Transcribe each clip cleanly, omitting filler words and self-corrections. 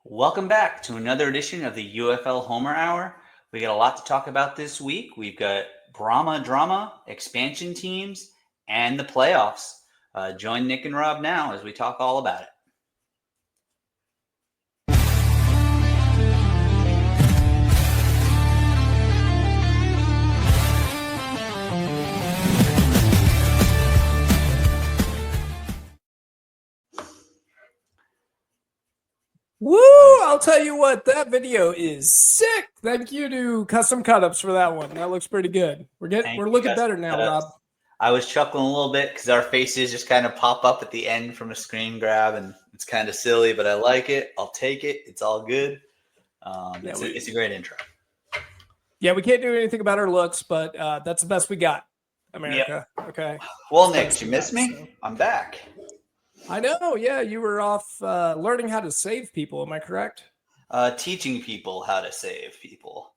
Welcome back to another edition of the UFL Homer Hour. We got a lot to talk about this week. We've got Brahma drama, expansion teams, and the playoffs. Join Nick and Rob now as we talk all about it. Woo! I'll tell you what, that video is sick. Thank you to Custom Cutups for that one. That looks pretty good. We're looking better now, Rob. I was chuckling a little bit because our faces just kind of pop up at the end from a screen grab, and it's kind of silly, but I like it. I'll take it. It's all good. It's a great intro. Yeah, we can't do anything about our looks, but that's the best we got, America. Yep. Okay. Well, Nick, did you miss me? So. I'm back. I know. Yeah, you were off learning how to save people. Am I correct? Teaching people how to save people.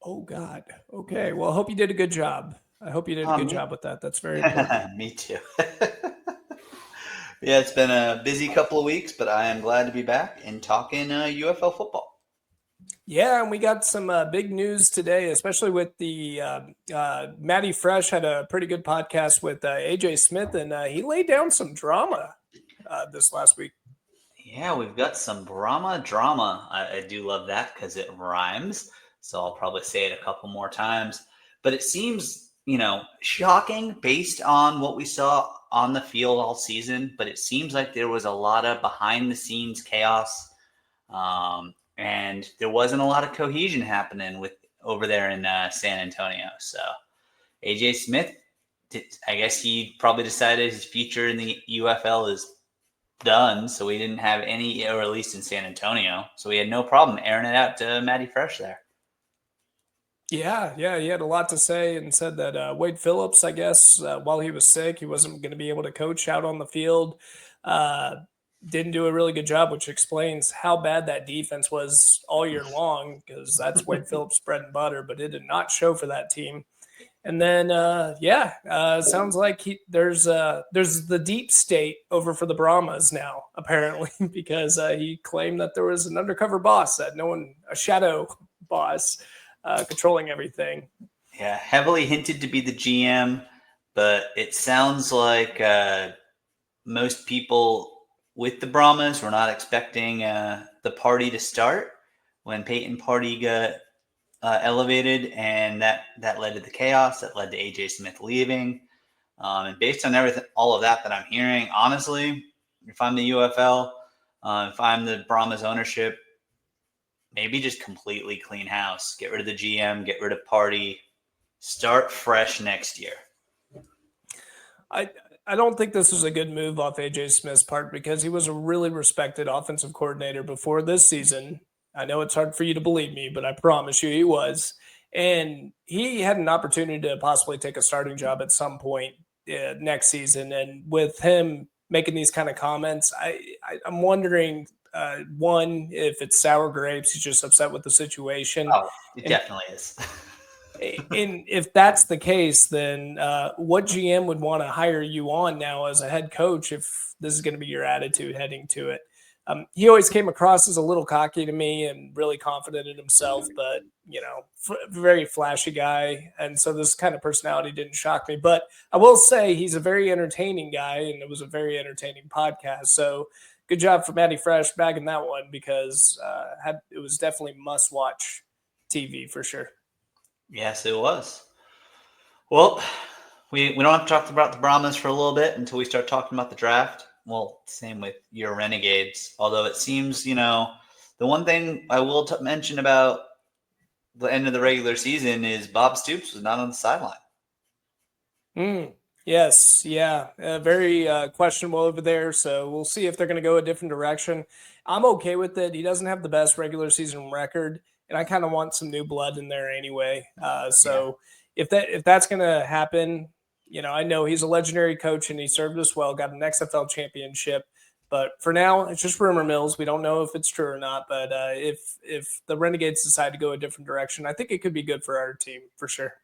Oh, God. Okay. Well, I hope you did a good job. I hope you did a good job with that. That's very important. Me too. Yeah, it's been a busy couple of weeks, but I am glad to be back and talking UFL football. Yeah, and we got some big news today, especially with the Matty Fresh had a pretty good podcast with AJ Smith, and he laid down some drama this last week. Yeah, we've got some Brahma drama. I do love that because it rhymes, so I'll probably say it a couple more times. But it seems, shocking based on what we saw on the field all season, but it seems like there was a lot of behind-the-scenes chaos. And there wasn't a lot of cohesion happening over there in San Antonio. So AJ Smith, I guess he probably decided his future in the UFL is done. So we didn't have any, or at least in San Antonio. So we had no problem airing it out to Matty Fresh there. Yeah, he had a lot to say and said that Wade Phillips, I guess, while he was sick, he wasn't going to be able to coach out on the field. Didn't do a really good job, which explains how bad that defense was all year long, because that's Wade Phillips' bread and butter, but it did not show for that team. And then, sounds like there's the deep state over for the Brahmas now, apparently, because he claimed that there was an undercover boss, a shadow boss controlling everything. Yeah, heavily hinted to be the GM, but it sounds like most people with the Brahmas were not expecting the party to start when Peyton Party got elevated, and that led to the chaos that led to AJ Smith leaving. And based on all of that I'm hearing, honestly, if I'm the UFL, if I'm the Brahmas ownership, maybe just completely clean house, get rid of the GM, get rid of Party, start fresh next year. I don't think this was a good move off AJ Smith's part, because he was a really respected offensive coordinator before this season. I know it's hard for you to believe me, but I promise you he was. And he had an opportunity to possibly take a starting job at some point next season. And with him making these kind of comments, I'm wondering, one, if it's sour grapes, he's just upset with the situation. Oh, it definitely is. And if that's the case, then what GM would want to hire you on now as a head coach if this is going to be your attitude heading to it? He always came across as a little cocky to me and really confident in himself, but, very flashy guy. And so this kind of personality didn't shock me. But I will say he's a very entertaining guy, and it was a very entertaining podcast. So good job for Matty Fresh bagging that one, because it was definitely must-watch TV for sure. Yes, it was. Well, we don't have to talk about the Brahmas for a little bit until we start talking about the draft. Well, same with your Renegades. Although it seems, the one thing I will mention about the end of the regular season is Bob Stoops was not on the sideline. Yes, yeah, very questionable over there. So we'll see if they're going to go a different direction. I'm okay with it. He doesn't have the best regular season record, and I kind of want some new blood in there anyway. If that's going to happen, I know he's a legendary coach and he served us well, got an XFL championship. But for now, it's just rumor mills. We don't know if it's true or not. But if the Renegades decide to go a different direction, I think it could be good for our team for sure.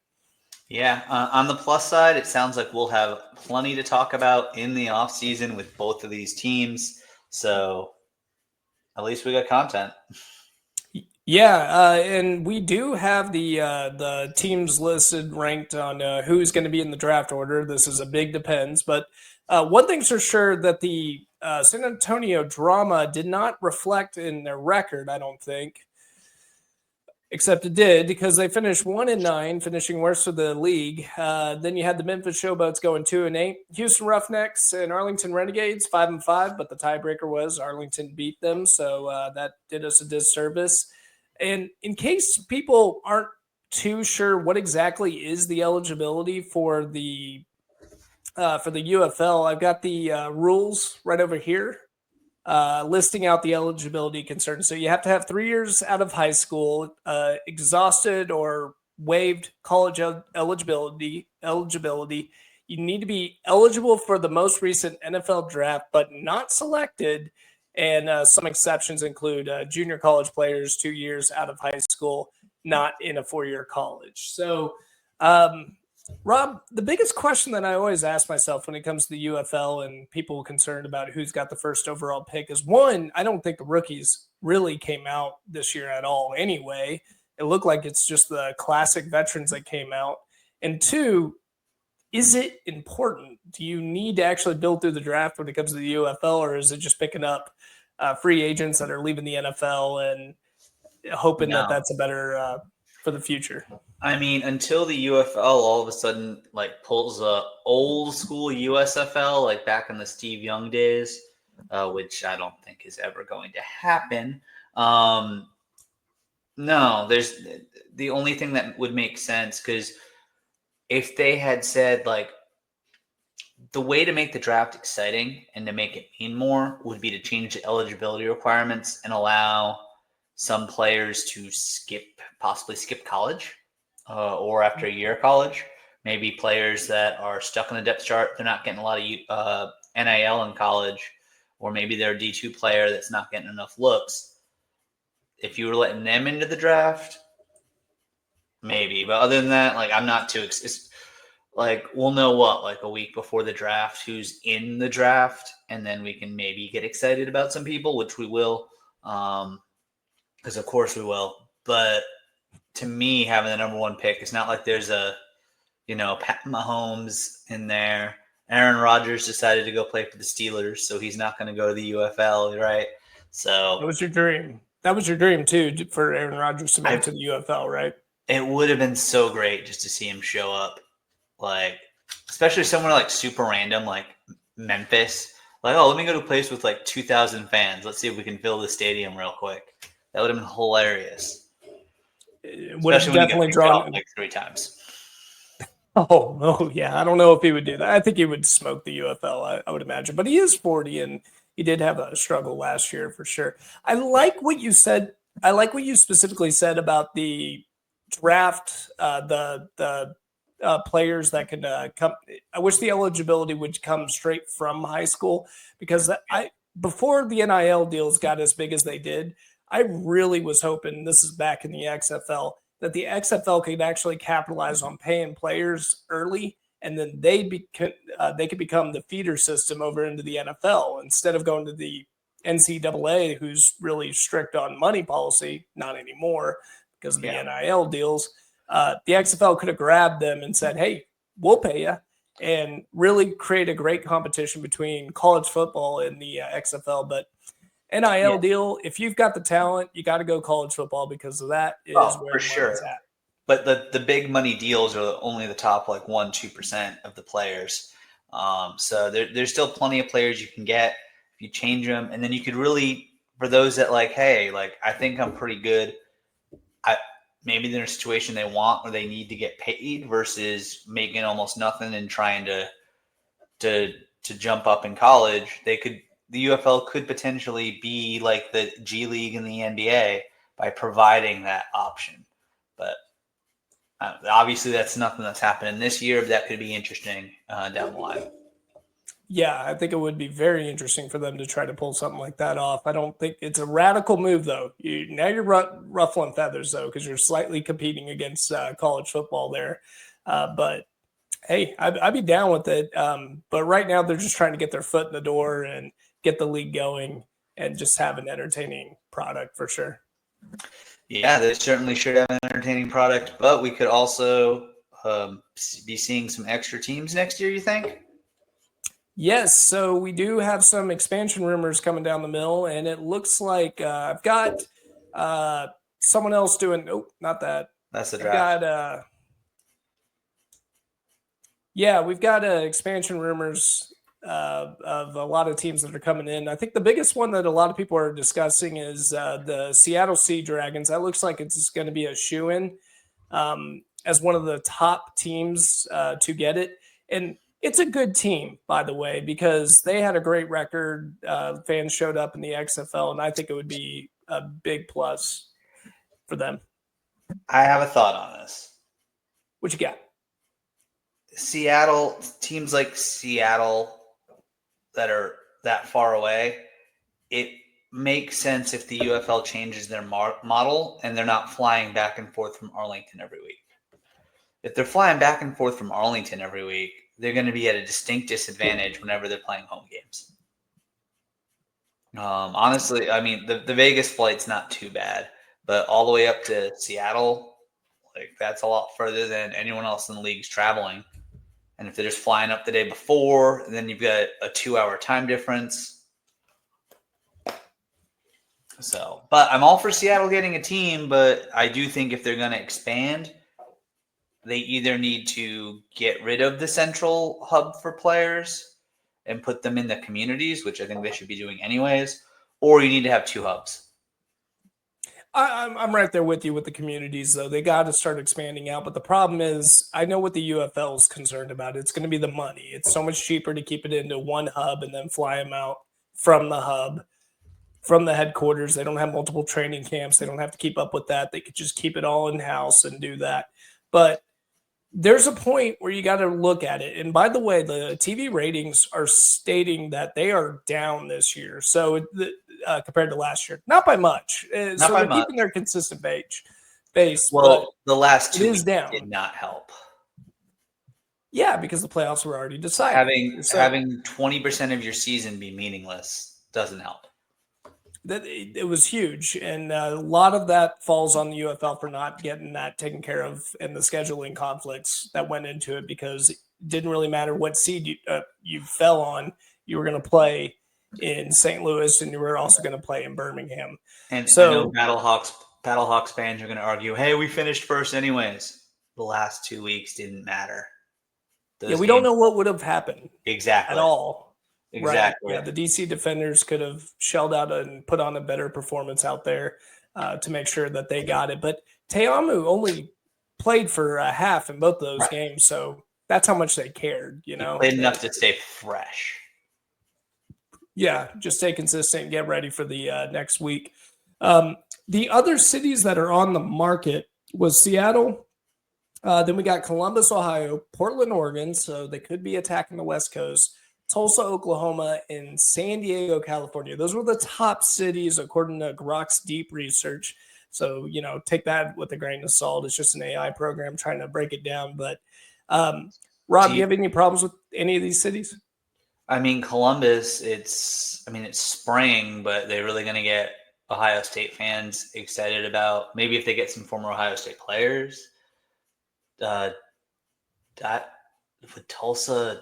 Yeah, on the plus side, it sounds like we'll have plenty to talk about in the offseason with both of these teams. So At least we got content. Yeah, and we do have the teams listed ranked on who's going to be in the draft order. This is a big depends, but one thing's for sure that the San Antonio Drama did not reflect in their record. I don't think, except it did because they finished 1-9, finishing worst of the league. Then you had the Memphis Showboats going 2-8, Houston Roughnecks and Arlington Renegades 5-5, but the tiebreaker was Arlington beat them, so that did us a disservice. And in case people aren't too sure what exactly is the eligibility for the UFL, I've got the rules right over here, listing out the eligibility concerns. So you have to have 3 years out of high school, exhausted or waived college eligibility. You need to be eligible for the most recent NFL draft, but not selected. And some exceptions include junior college players 2 years out of high school, not in a 4-year college. So, Rob, the biggest question that I always ask myself when it comes to the UFL and people concerned about who's got the first overall pick is, one, I don't think the rookies really came out this year at all anyway. It looked like it's just the classic veterans that came out. And two, is it important? Do you need to actually build through the draft when it comes to the UFL, or is it just picking up free agents that are leaving the NFL and hoping that that's a better for the future? I mean, until the UFL all of a sudden like pulls a old school USFL like back in the Steve Young days, which I don't think is ever going to happen. No, there's the only thing that would make sense, because if they had said like the way to make the draft exciting and to make it mean more would be to change the eligibility requirements and allow some players to possibly skip college, or after a year of college. Maybe players that are stuck in the depth chart, they're not getting a lot of NIL in college, or maybe they're a D2 player that's not getting enough looks. If you were letting them into the draft, maybe. But other than that, like, I'm not too like, we'll know like a week before the draft who's in the draft, and then we can maybe get excited about some people, which we will, because of course we will. But to me, having the number one pick, it's not like there's a, Pat Mahomes in there. Aaron Rodgers decided to go play for the Steelers, so he's not going to go to the UFL, right? So that was your dream. That was your dream too, for Aaron Rodgers to make it to the UFL, right? It would have been so great just to see him show up, like, especially somewhere like super random, like Memphis. Like, oh, let me go to a place with like 2,000 fans. Let's see if we can fill the stadium real quick. That would have been hilarious. It would have definitely drawn like 3 times. Oh, yeah. I don't know if he would do that. I think he would smoke the UFL, I would imagine. But he is 40, and he did have a struggle last year for sure. I like what you said. I like what you specifically said about the draft, the players that could come. I wish the eligibility would come straight from high school, because before the NIL deals got as big as they did, I really was hoping, this is back in the XFL, that the XFL could actually capitalize on paying players early, and then they could become the feeder system over into the NFL instead of going to the NCAA, who's really strict on money policy. Not anymore because of the NIL deals. The XFL could have grabbed them and said, "Hey, we'll pay you," and really create a great competition between college football and the XFL. But NIL deal, if you've got the talent, you got to go college football, because of that is where for sure. At. But the big money deals are only the top like 1-2% of the players. So there's still plenty of players you can get if you change them, and then you could really, for those that like, hey, like, I think I'm pretty good. Maybe they're in a situation they want or they need to get paid versus making almost nothing and trying to jump up in college. The UFL could potentially be like the G League and the NBA by providing that option. But obviously that's nothing that's happening this year, but that could be interesting down the line. Yeah, I think it would be very interesting for them to try to pull something like that off. I don't think it's a radical move, though. Now you're ruffling feathers, though, because you're slightly competing against college football there. But hey, I'd be down with it. But right now they're just trying to get their foot in the door and get the league going. and just have an entertaining product for sure. Yeah, they certainly should have an entertaining product, but we could also be seeing some extra teams next year, you think? Yes, so we do have some expansion rumors coming down the mill, and it looks like I've got someone else doing. Nope, not that. That's the I've draft. got yeah, we've got expansion rumors of a lot of teams that are coming in. I think the biggest one that a lot of people are discussing is the Seattle Sea Dragons. That looks like it's going to be a shoe-in as one of the top teams to get it. And it's a good team, by the way, because they had a great record. Fans showed up in the XFL, and I think it would be a big plus for them. I have a thought on this. What you got? Seattle, teams like Seattle that are that far away, it makes sense if the UFL changes their model and they're not flying back and forth from Arlington every week. If they're flying back and forth from Arlington every week, they're going to be at a distinct disadvantage whenever they're playing home games. Honestly, I mean, the Vegas flight's not too bad, but all the way up to Seattle, like that's a lot further than anyone else in the league's traveling. And if they're just flying up the day before, then you've got a 2-hour time difference. So, but I'm all for Seattle getting a team, but I do think if they're going to expand, they either need to get rid of the central hub for players and put them in the communities, which I think they should be doing anyways, or you need to have 2 hubs. I'm right there with you with the communities, though. They got to start expanding out. But the problem is, I know what the UFL is concerned about. It's going to be the money. It's so much cheaper to keep it into one hub and then fly them out from the hub, from the headquarters. They don't have multiple training camps. They don't have to keep up with that. They could just keep it all in-house and do that. But there's a point where you got to look at it. And by the way, the TV ratings are stating that they are down this year. So compared to last year, not by much. Not so by they're much. keeping their consistent base. Well, the last 2 weeks down. did not help. Yeah, because the playoffs were already decided. Having 20% of your season be meaningless doesn't help. That it was huge, and a lot of that falls on the UFL for not getting that taken care of, and the scheduling conflicts that went into it, because it didn't really matter what seed you fell on. You were going to play in St. Louis, and you were also going to play in Birmingham. And so I know Battlehawks fans are going to argue, "Hey, we finished first anyways." The last 2 weeks didn't matter. We don't know what would have happened exactly at all. Exactly. Right. Yeah, the DC Defenders could have shelled out and put on a better performance out there to make sure that they got it. But Teamu only played for a half in both those games, so that's how much they cared. You know, played enough to stay fresh. Yeah, just stay consistent and get ready for the next week. The other cities that are on the market was Seattle. Then we got Columbus, Ohio, Portland, Oregon, so they could be attacking the West Coast. Tulsa, Oklahoma, and San Diego, California. Those were the top cities according to Grok's deep research. So, take that with a grain of salt. It's just an AI program trying to break it down. But, Rob, do you have any problems with any of these cities? I mean, Columbus, it's spring, but they're really going to get Ohio State fans excited about maybe if they get some former Ohio State players. That would Tulsa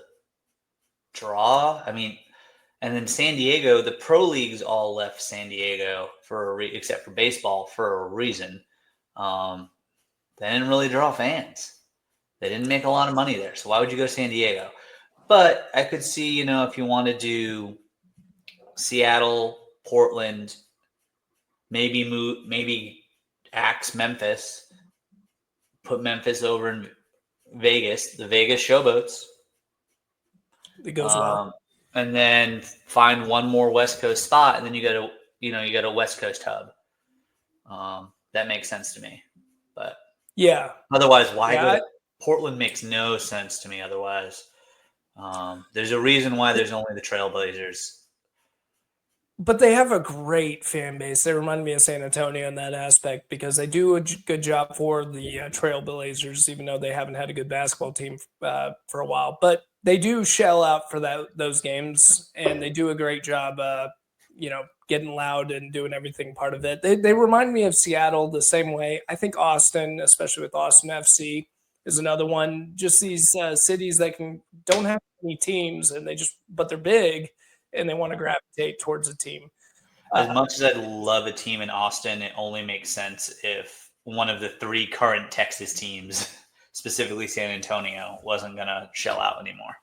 draw. And then San Diego, the pro leagues all left San Diego except for baseball for a reason. They didn't really draw fans. They didn't make a lot of money there. So why would you go to San Diego? But I could see, if you want to do Seattle, Portland, maybe axe Memphis, put Memphis over in Vegas, the Vegas Showboats. It goes well. And then find one more West Coast spot, and then you got a West Coast hub. That makes sense to me. But yeah, otherwise, why go to Portland? Makes no sense to me. Otherwise, there's a reason why there's only the Trailblazers. But they have a great fan base. They remind me of San Antonio in that aspect because they do a good job for the Trailblazers, even though they haven't had a good basketball team for a while. But they do shell out for those games, and they do a great job getting loud and doing everything part of it. They remind me of Seattle the same way. I think Austin, especially with Austin FC, is another one. Just these cities that don't have any teams, and but they're big, and they want to gravitate towards a team. As much as I'd love a team in Austin, it only makes sense if one of the 3 current Texas teams, specifically San Antonio, wasn't going to shell out anymore.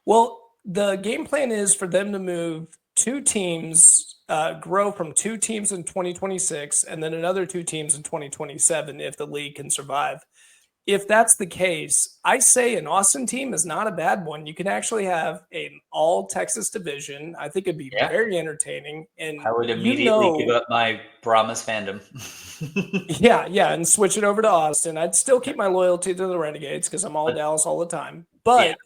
Well, the game plan is for them to move 2 teams, grow from 2 teams in 2026, and then another 2 teams in 2027 if the league can survive. If that's the case, I say an Austin team is not a bad one. You can actually have an all Texas division. I think it'd be very entertaining. And I would immediately give up my Brahma's fandom. yeah, and switch it over to Austin. I'd still keep my loyalty to the Renegades because I'm all Dallas all the time. But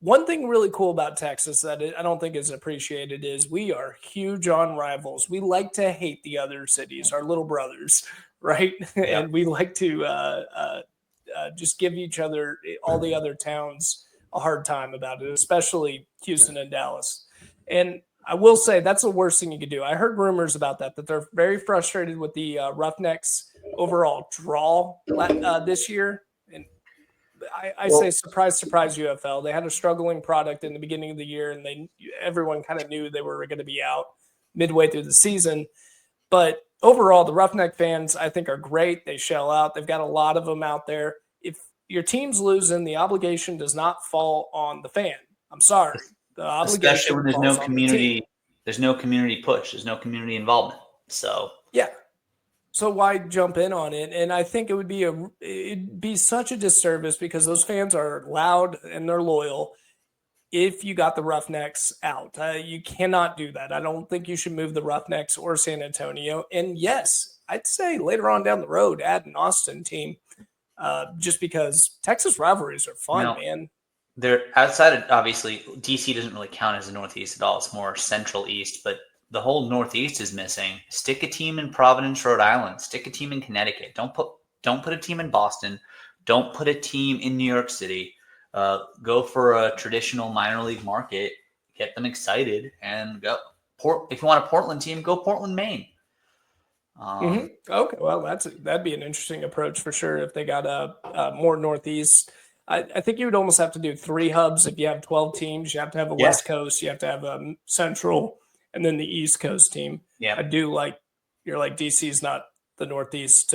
one thing really cool about Texas that I don't think is appreciated is we are huge on rivals. We like to hate the other cities, our little brothers, right? Yeah. And we like to just give each other, all the other towns, a hard time about it, especially Houston and Dallas. And I will say that's the worst thing you could do. I heard rumors about that they're very frustrated with the Roughnecks overall draw this year. And I say surprise, surprise UFL. They had a struggling product in the beginning of the year, and everyone kind of knew they were going to be out midway through the season. But overall, the Roughneck fans, I think, are great. They shell out. They've got a lot of them out there. If your team's losing, the obligation does not fall on the fan. I'm sorry. The obligation, especially when there's no community. There's no community push. There's no community involvement. So So why jump in on it? And I think it'd be such a disservice because those fans are loud and they're loyal. If you got the Roughnecks out, you cannot do that. I don't think you should move the Roughnecks or San Antonio. And yes, I'd say later on down the road, add an Austin team, just because Texas rivalries are fun, man. They're outside of, obviously, DC doesn't really count as the Northeast at all. It's more Central East, but the whole Northeast is missing. Stick a team in Providence, Rhode Island. Stick a team in Connecticut. Don't put a team in Boston. Don't put a team in New York City. Go for a traditional minor league market, get them excited, and go. If you want a Portland team, go Portland, Maine. Okay, well, that'd be an interesting approach for sure if they got a more Northeast. I think you would almost have to do 3 hubs if you have 12 teams. You have to have a West Coast, you have to have a Central, and then the East Coast team. Yeah, I do you're like DC is not the Northeast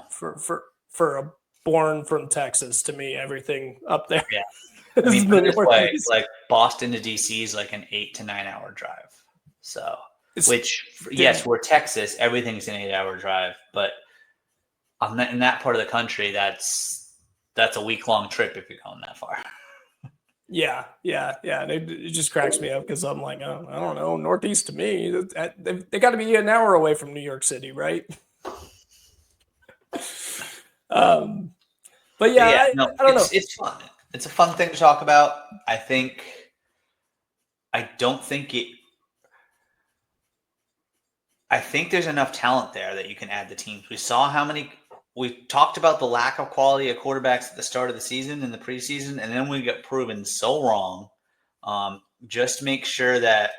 for a born from Texas. To me, everything up there. Yeah, I mean, put it this way, like Boston to DC is like an 8 to 9 hour drive. So, we're Texas. Everything's an 8 hour drive, but in that part of the country, that's a week-long trip if you're going that far. Yeah. And it just cracks me up because I'm like, I don't know, Northeast to me, they got to be an hour away from New York City, right? But I don't know. It's fun. It's a fun thing to talk about. I think there's enough talent there that you can add the teams. We talked about the lack of quality of quarterbacks at the start of the season and the preseason, and then we got proven so wrong. Just make sure that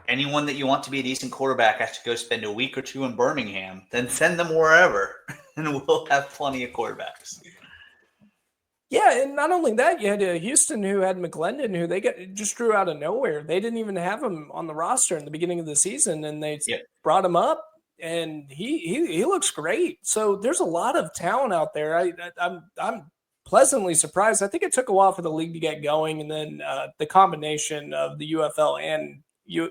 anyone that you want to be a decent quarterback has to go spend a week or 2 in Birmingham, then send them wherever, and we'll have plenty of quarterbacks. Yeah, and not only that, you had Houston who had McGlendon, who they just drew out of nowhere. They didn't even have him on the roster in the beginning of the season, and they brought him up, and he looks great. So there's a lot of talent out there. I'm pleasantly surprised. I think it took a while for the league to get going, and then the combination of the UFL and the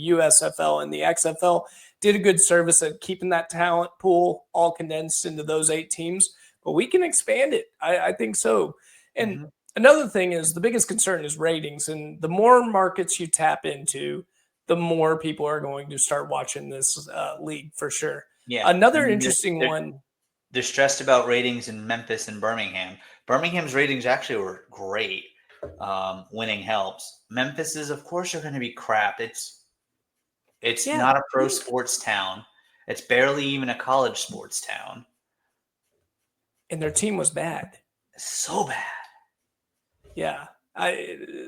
USFL and the XFL did a good service at keeping that talent pool all condensed into those 8 teams. But we can expand it. I think so. And another thing is the biggest concern is ratings. And the more markets you tap into, the more people are going to start watching this league for sure. Yeah. Another interesting one. They're stressed about ratings in Memphis and Birmingham. Birmingham's ratings actually were great. Winning helps. Memphis's, of course, are going to be crap. It's not a pro sports town. It's barely even a college sports town. And their team was bad. So bad. Yeah.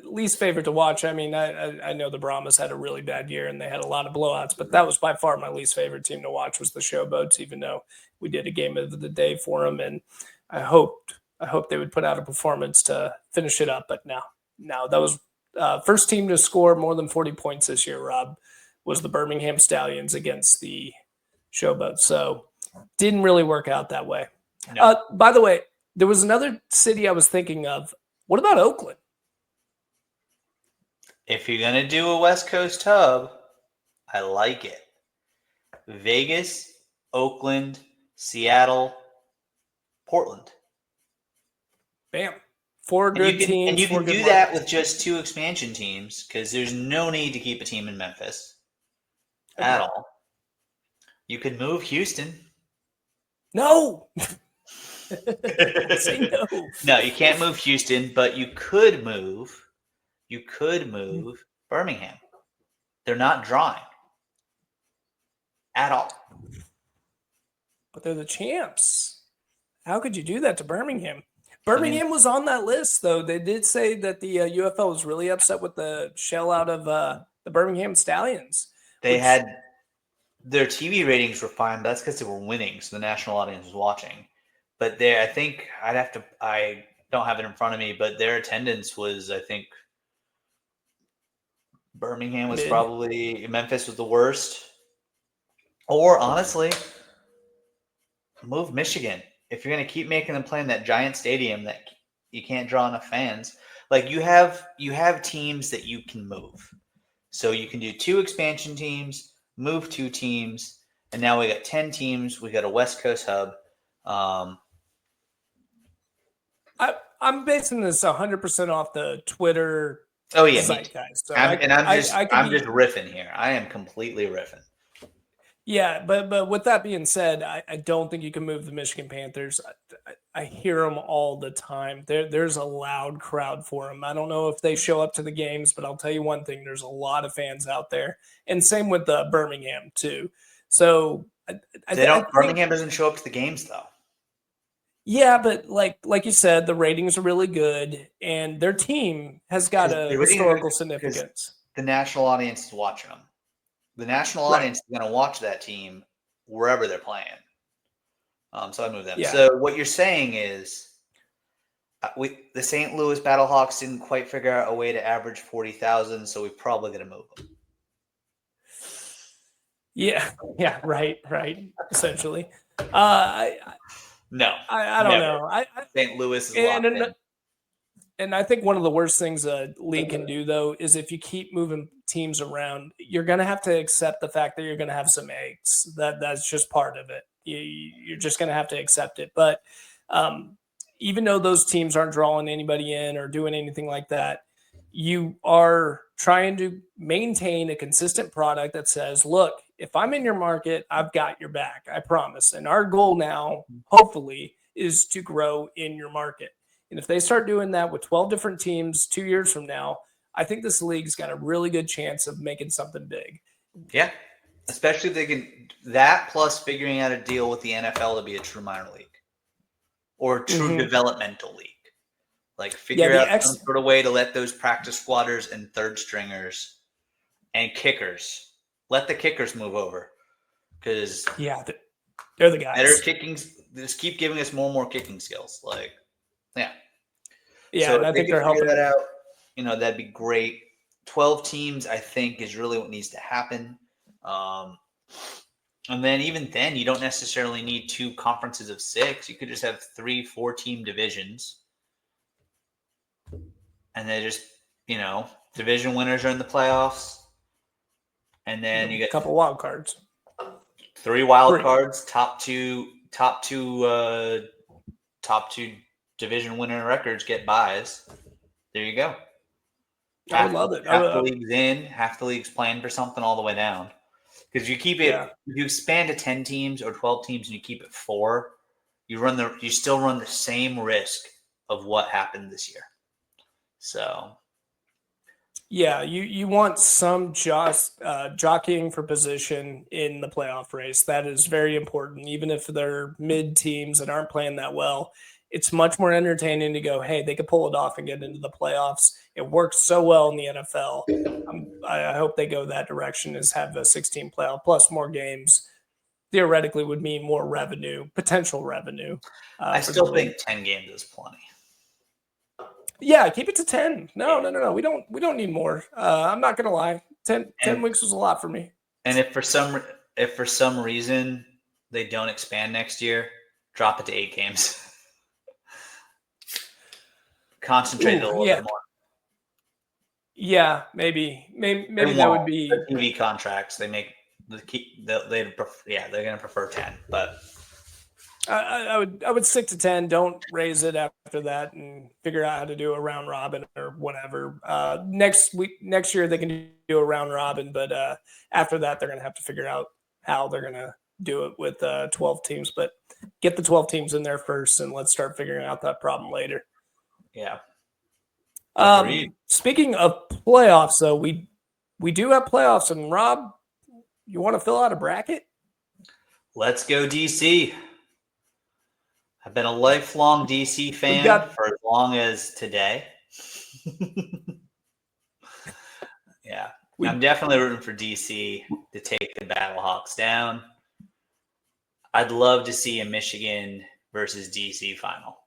least favorite to watch. I mean, I know the Brahmas had a really bad year and they had a lot of blowouts, but that was by far my least favorite team to watch was the Showboats, even though we did a game of the day for them. And I hoped they would put out a performance to finish it up. But no, that was first team to score more than 40 points this year, Rob, was the Birmingham Stallions against the Showboats. So didn't really work out that way. No. By the way, there was another city I was thinking of. What about Oakland? If you're going to do a West Coast hub, I like it. Vegas, Oakland, Seattle, Portland. Bam. Four good teams. And you can do markets. that with just 2 expansion teams because there's no need to keep a team in Memphis at all. You could move Houston. No. Say no. No, you can't move Houston, but you could move Birmingham. They're not drawing at all. But they're the champs. How could you do that to Birmingham? Birmingham was on that list, though. They did say that the UFL was really upset with the shell out of the Birmingham Stallions. They had their TV ratings were fine, but that's because they were winning, so the national audience was watching. But I think I don't have it in front of me, but their attendance was, I think, Birmingham was probably, Memphis was the worst. Or honestly, move Michigan. If you're going to keep making them play in that giant stadium that you can't draw enough fans, like you have teams that you can move. So you can do 2 expansion teams, move 2 teams, and now we got 10 teams. We got a West Coast hub. I'm basing this 100% off the Twitter. Oh yeah, zeitgeist. So I'm just riffing here. I am completely riffing. Yeah, but with that being said, I don't think you can move the Michigan Panthers. I hear them all the time. There's a loud crowd for them. I don't know if they show up to the games, but I'll tell you one thing: there's a lot of fans out there, and same with Birmingham too. So Birmingham doesn't show up to the games though. Yeah, but like you said, the ratings are really good, and their team has got a historical significance. The national audience is watching them. The national audience is going to watch that team wherever they're playing. So I move them. Yeah. So what you're saying is the St. Louis Battlehawks didn't quite figure out a way to average 40,000, so we're probably going to move them. Yeah, right. Essentially. No, I don't know. St. Louis is locked in. And I think one of the worst things a league can do, though, is if you keep moving teams around, you're going to have to accept the fact that you're going to have some eggs. That's just part of it. You're just going to have to accept it. But even though those teams aren't drawing anybody in or doing anything like that, you are trying to maintain a consistent product that says, look, if I'm in your market, I've got your back. I promise. And our goal now, hopefully, is to grow in your market. And if they start doing that with 12 different teams 2 years from now, I think this league's got a really good chance of making something big. Yeah, especially if they can that plus figuring out a deal with the NFL to be a true minor league or true developmental league. Like figure out some sort of way to let those practice squatters and third stringers and kickers, let the kickers move over because they're the guys. Better kicking, just keep giving us more and more kicking skills. Like. Yeah, so and I think they're helping that out. That'd be great. 12 teams, I think, is really what needs to happen. And then even then, you don't necessarily need 2 conferences of 6. You could just have 3, 4-team divisions. And they just, division winners are in the playoffs. And then you get a couple wild cards. 3 wild cards, top two division winner records get buys. There you go. I love it. Half the league's in, half the league's playing for something all the way down. Because you keep it, if you expand to 10 teams or 12 teams and you keep it 4, you still run the same risk of what happened this year. So. Yeah, you want some jockeying for position in the playoff race. That is very important, even if they're mid teams and aren't playing that well. it's much more entertaining to go, hey, they could pull it off and get into the playoffs. It works so well in the NFL. I hope they go that direction, is have a 16 playoff plus more games. Theoretically would mean more revenue, potential revenue. I still think 10 games is plenty. Yeah, keep it to 10. No. We don't need more. I'm not gonna lie. 10 weeks was a lot for me. And if for some reason they don't expand next year, drop it to 8 games. Concentrate it a little bit more. Yeah, maybe that would be the TV contracts. They make they're going to prefer 10, but I would stick to 10. Don't raise it after that, and figure out how to do a round robin or whatever. Next year they can do a round robin, but after that they're going to have to figure out how they're going to do it with 12 teams. But get the 12 teams in there first, and let's start figuring out that problem later. Yeah. Speaking of playoffs, though, we do have playoffs, and Rob, you want to fill out a bracket? Let's go DC. I've been a lifelong DC fan for as long as today. Yeah. I'm definitely rooting for DC to take the Battlehawks down. I'd love to see a Michigan versus DC final.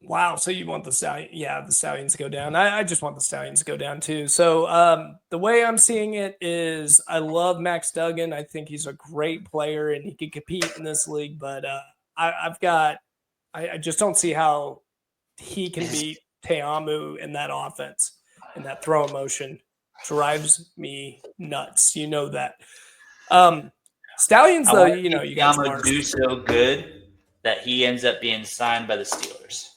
Wow. So you want the Stallions to go down. I just want the Stallions to go down too. So the way I'm seeing it is I love Max Duggan. I think he's a great player and he can compete in this league, but I just don't see how he can beat Teamu in that offense, and that throw motion drives me nuts. You know that. Stallions, though, you guys do so good that he ends up being signed by the Steelers.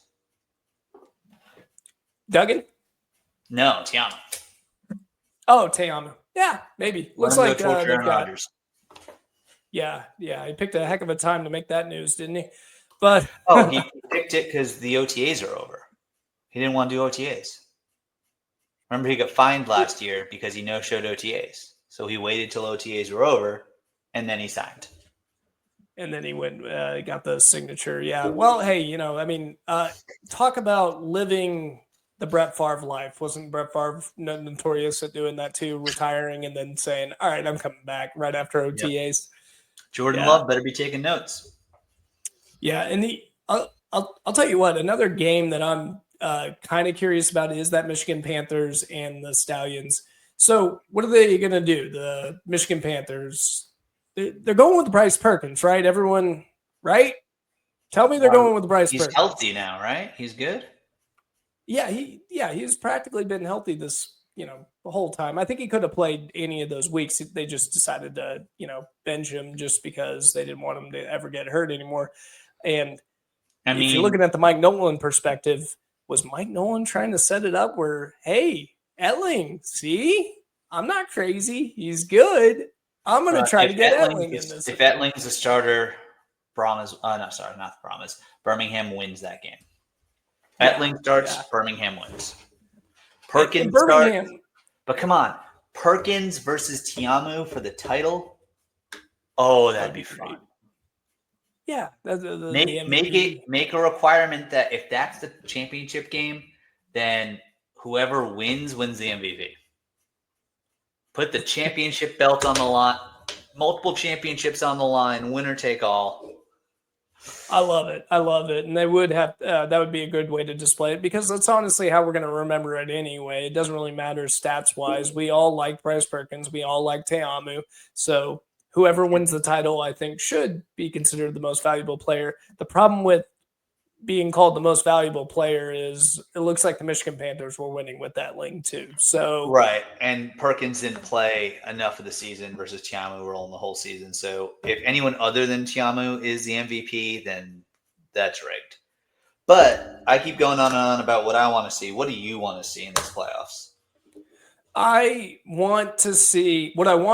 Duggan? No, Teamu. Oh, Teamu. Yeah, maybe. Looks like they've got. Yeah. He picked a heck of a time to make that news, didn't he? But he picked it because the OTAs are over. He didn't want to do OTAs. Remember, he got fined last year because he no-showed OTAs. So he waited till OTAs were over, and then he signed. And then he went, got the signature. Yeah. Well, hey, talk about living the Brett Favre life. Wasn't Brett Favre notorious at doing that too, retiring and then saying, all right, I'm coming back right after OTAs. Yep. Jordan Love better be taking notes. Yeah. And I'll tell you what, another game that I'm kind of curious about is that Michigan Panthers and the Stallions. So what are they going to do? The Michigan Panthers, they're going with Bryce Perkins, right? Everyone, right? Tell me they're going with Bryce Perkins. He's healthy now, right? He's good? Yeah, he's practically been healthy this, the whole time. I think he could have played any of those weeks. They just decided to, bench him just because they didn't want him to ever get hurt anymore. And if you're looking at the Mike Nolan perspective, was Mike Nolan trying to set it up where, hey, Etling, see, I'm not crazy. He's good. I'm going to try to get Etling in this. If Etling's a starter, Birmingham wins that game. Etling starts, Birmingham wins. Perkins starts. But come on, Perkins versus Teamu for the title. Oh, that'd be fun. Yeah, make a requirement that if that's the championship game, then whoever wins the MVP. Put the championship belt on the line, multiple championships on the line, winner take all. I love it. And they would have that would be a good way to display it, because that's honestly how we're going to remember it anyway. It doesn't really matter stats wise. We all like Bryce Perkins. We all like Teamu. So whoever wins the title, I think, should be considered the most valuable player. The problem with being called the most valuable player is it looks like the Michigan Panthers were winning with that link too. So right, and Perkins didn't play enough of the season versus Teamu rolling the whole season. So if anyone other than Teamu is the MVP, then that's rigged. But I keep going on and on about what I want to see. What do you want to see in these playoffs? What I want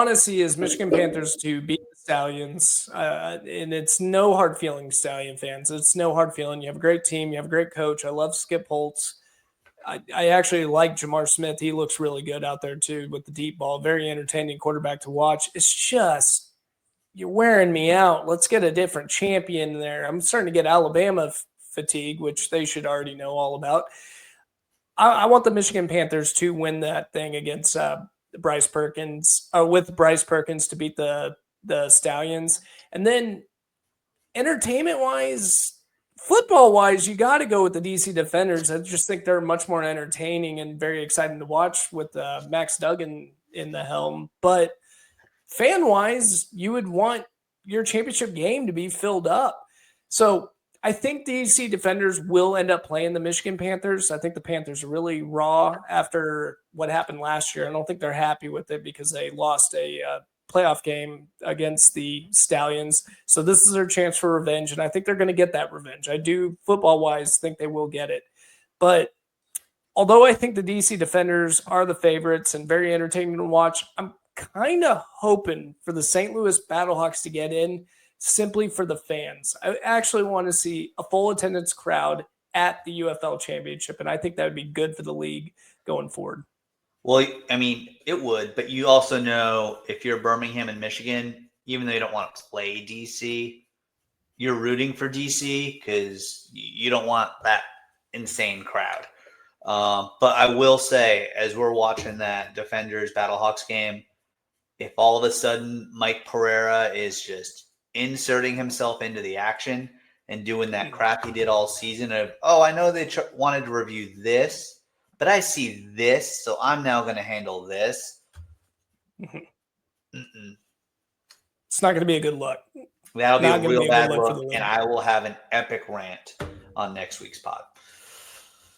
to see is Michigan Panthers to beat the Stallions. And it's no hard feeling, Stallion fans. It's no hard feeling. You have a great team. You have a great coach. I love Skip Holtz. I actually like Jamar Smith. He looks really good out there too with the deep ball. Very entertaining quarterback to watch. It's just you're wearing me out. Let's get a different champion there. I'm starting to get Alabama fatigue, which they should already know all about. I want the Michigan Panthers to win that thing against Bryce Perkins, with Bryce Perkins to beat the Stallions. And then entertainment wise, football wise, you got to go with the DC Defenders. I just think they're much more entertaining and very exciting to watch with Max Duggan in the helm. But fan wise, you would want your championship game to be filled up. So I think the DC Defenders will end up playing the Michigan Panthers. I think the Panthers are really raw after what happened last year. I don't think they're happy with it because they lost a playoff game against the Stallions. So this is their chance for revenge, and I think they're going to get that revenge. I do, football-wise, think they will get it. But although I think the DC Defenders are the favorites and very entertaining to watch, I'm kind of hoping for the St. Louis Battlehawks to get in simply for the fans. I actually want to see a full attendance crowd at the UFL Championship, and I think that would be good for the league going forward. Well, I mean, it would, but you also know if you're Birmingham and Michigan, even though you don't want to play DC, you're rooting for DC because you don't want that insane crowd. But I will say, as we're watching that Defenders Battlehawks game, if all of a sudden Mike Pereira is just inserting himself into the action and doing that crap he did all season of, I know they wanted to review this, but I see this, so I'm now going to handle this. It's not going to be a good look. That'll be a real bad look, and I will have an epic rant on next week's pod.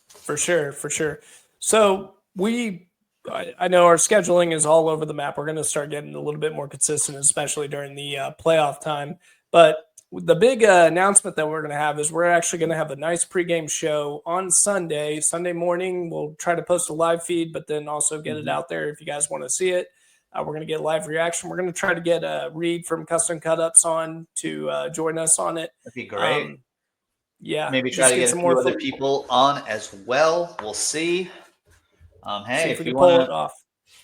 For sure, for sure. So I know our scheduling is all over the map. We're going to start getting a little bit more consistent, especially during the playoff time. But the big announcement that we're going to have is we're actually going to have a nice pregame show on Sunday morning. We'll try to post a live feed, but then also get it out there if you guys want to see it. We're going to get live reaction. We're going to try to get Reed from Custom Cut-Ups on to join us on it. That'd be great. Yeah. Maybe try to get some more other people on as well. We'll see. Hey, if you want to,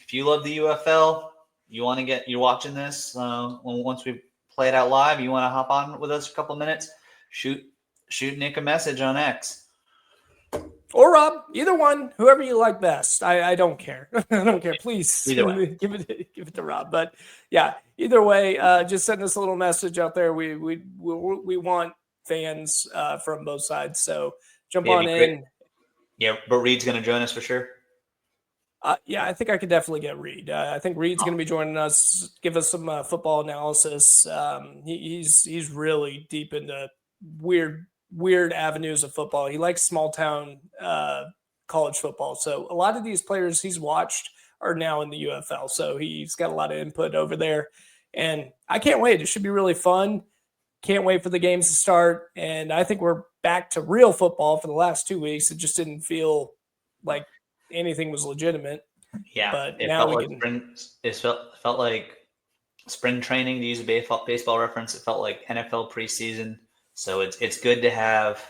if you love the UFL, you're watching this. Once we play it out live, you want to hop on with us for a couple of minutes, shoot Nick a message on X. Or Rob, either one, whoever you like best. I don't care. I don't care. Please either way. give it to Rob. But yeah, either way, just send us a little message out there. We want fans from both sides. So jump on in. Yeah, but Reed's going to join us for sure. Yeah, I think I could definitely get Reed. I think Reed's going to be joining us, give us some football analysis. He's really deep into weird avenues of football. He likes small town college football. So a lot of these players he's watched are now in the UFL. So he's got a lot of input over there. And I can't wait. It should be really fun. Can't wait for the games to start. And I think we're back to real football for the last 2 weeks. It just didn't feel like anything was legitimate. Yeah, but it now felt like spring training, to use a baseball reference. It felt like NFL preseason. So it's good to have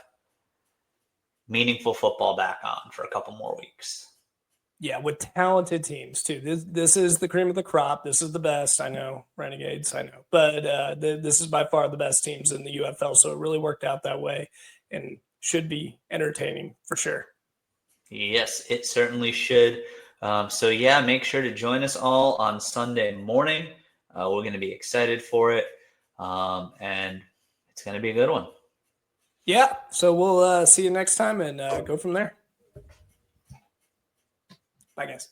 meaningful football back on for a couple more weeks. Yeah, with talented teams too. This is the cream of the crop. This is the best. I know, Renegades. I know, but this is by far the best teams in the UFL. So it really worked out that way, and should be entertaining for sure. Yes, it certainly should. So yeah, make sure to join us all on Sunday morning. We're going to be excited for it, and it's going to be a good one. Yeah, so we'll see you next time and go from there. Bye, guys.